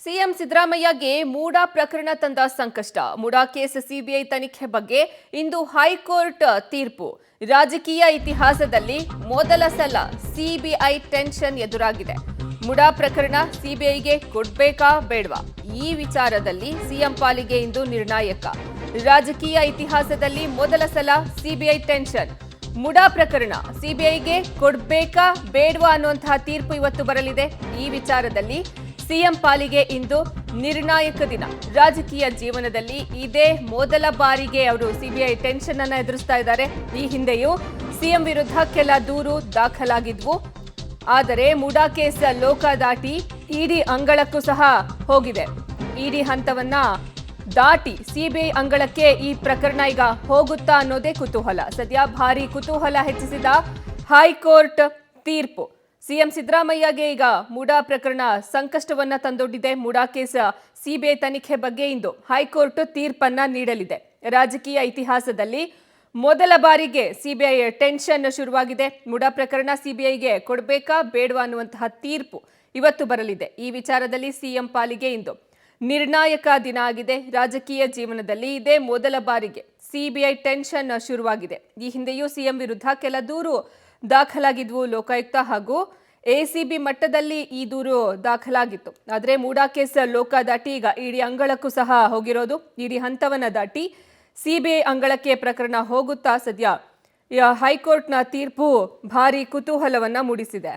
CM ಸಿದ್ದರಾಮಯ್ಯಗೆ MUDA ಪ್ರಕರಣ ತಂದ ಸಂಕಷ್ಟ. ಮೂಡಾ ಕೇಸ್ ಸಿಬಿಐ ತನಿಖೆ ಬಗ್ಗೆ ಇಂದು ಹೈಕೋರ್ಟ್ ತೀರ್ಪು. ರಾಜಕೀಯ ಇತಿಹಾಸದಲ್ಲಿ ಮೊದಲ ಸಲ ಸಿಬಿಐ ಟೆನ್ಷನ್ ಎದುರಾಗಿದೆ. ಮೂಡಾ ಪ್ರಕರಣ ಸಿಬಿಐಗೆ ಕೊಡ್ಬೇಕಾ ಬೇಡವಾ? ಈ ವಿಚಾರದಲ್ಲಿ ಸಿಎಂ ಪಾಲಿಗೆ ಇಂದು ನಿರ್ಣಾಯಕ. ರಾಜಕೀಯ ಇತಿಹಾಸದಲ್ಲಿ ಮೊದಲ ಸಲ ಸಿಬಿಐ ಟೆನ್ಷನ್. ಮೂಡಾ ಪ್ರಕರಣ ಸಿಬಿಐಗೆ ಕೊಡ್ಬೇಕಾ ಬೇಡವಾ ಅನ್ನುವಂತಹ ತೀರ್ಪು ಇವತ್ತು ಬರಲಿದೆ. ಈ ವಿಚಾರದಲ್ಲಿ ಸಿಎಂ ಪಾಲಿಗೆ ಇಂದು ನಿರ್ಣಾಯಕ ದಿನ. ರಾಜಕೀಯ ಜೀವನದಲ್ಲಿ ಇದೇ ಮೊದಲ ಬಾರಿಗೆ ಅವರು ಸಿಬಿಐ ಟೆನ್ಷನ್ ಅನ್ನು ಎದುರಿಸ್ತಾ ಇದ್ದಾರೆ. ಈ ಹಿಂದೆಯೂ ಸಿಎಂ ವಿರುದ್ಧ ಕೆಲ ದೂರು ದಾಖಲಾಗಿದ್ವು. ಆದರೆ ಮೂಡಾ ಕೇಸ್ ಲೋಕ ದಾಟಿ ಇಡಿ ಅಂಗಳಕ್ಕೂ ಸಹ ಹೋಗಿದೆ. ಇಡಿ ಹಂತವನ್ನ ದಾಟಿ ಸಿಬಿಐ ಅಂಗಳಕ್ಕೆ ಈ ಪ್ರಕರಣ ಈಗ ಹೋಗುತ್ತಾ ಅನ್ನೋದೇ ಕುತೂಹಲ. ಸದ್ಯ ಭಾರಿ ಕುತೂಹಲ ಹೆಚ್ಚಿಸಿದ ಹೈಕೋರ್ಟ್ ತೀರ್ಪು. ಸಿಎಂ ಸಿದ್ದರಾಮಯ್ಯಗೆ ಈಗ ಮೂಡಾ ಪ್ರಕರಣ ಸಂಕಷ್ಟವನ್ನ ತಂದೊಡ್ಡಿದೆ. ಮೂಡಾ ಕೇಸ್ ಸಿಬಿಐ ತನಿಖೆ ಬಗ್ಗೆ ಇಂದು ಹೈಕೋರ್ಟ್ ತೀರ್ಪನ್ನ ನೀಡಲಿದೆ. ರಾಜಕೀಯ ಇತಿಹಾಸದಲ್ಲಿ ಮೊದಲ ಬಾರಿಗೆ ಸಿಬಿಐ ಟೆನ್ಷನ್ ಶುರುವಾಗಿದೆ. ಮೂಡಾ ಪ್ರಕರಣ ಸಿಬಿಐಗೆ ಕೊಡಬೇಕಾ ಬೇಡವಾ ಅನ್ನುವಂತಹ ತೀರ್ಪು ಇವತ್ತು ಬರಲಿದೆ. ಈ ವಿಚಾರದಲ್ಲಿ ಸಿಎಂ ಪಾಲಿಗೆ ಇಂದು ನಿರ್ಣಾಯಕ ದಿನ ಆಗಿದೆ. ರಾಜಕೀಯ ಜೀವನದಲ್ಲಿ ಇದೇ ಮೊದಲ ಬಾರಿಗೆ ಸಿಬಿಐ ಟೆನ್ಷನ್ ಶುರುವಾಗಿದೆ. ಈ ಹಿಂದೆಯೂ ಸಿಎಂ ವಿರುದ್ಧ ಕೆಲ ದೂರು ದಾಖಲಾಗಿದ್ವು. ಲೋಕಾಯುಕ್ತ ಹಾಗೂ ಎಸಿಬಿ ಮಟ್ಟದಲ್ಲಿ ಈ ದೂರು ದಾಖಲಾಗಿತ್ತು. ಆದರೆ ಮೂಡಾ ಕೇಸ್ ಲೋಕ ದಾಟಿ ಈಗ ಇಡಿ ಅಂಗಳಕ್ಕೂ ಸಹ ಹೋಗಿರೋದು. ಇಡಿ ಹಂತವನ್ನ ದಾಟಿ ಸಿಬಿಐ ಅಂಗಳಕ್ಕೆ ಪ್ರಕರಣ ಹೋಗುತ್ತಾ ಸದ್ಯ ಹೈಕೋರ್ಟ್ನ ತೀರ್ಪು ಭಾರಿ ಕುತೂಹಲವನ್ನ ಮೂಡಿಸಿದೆ.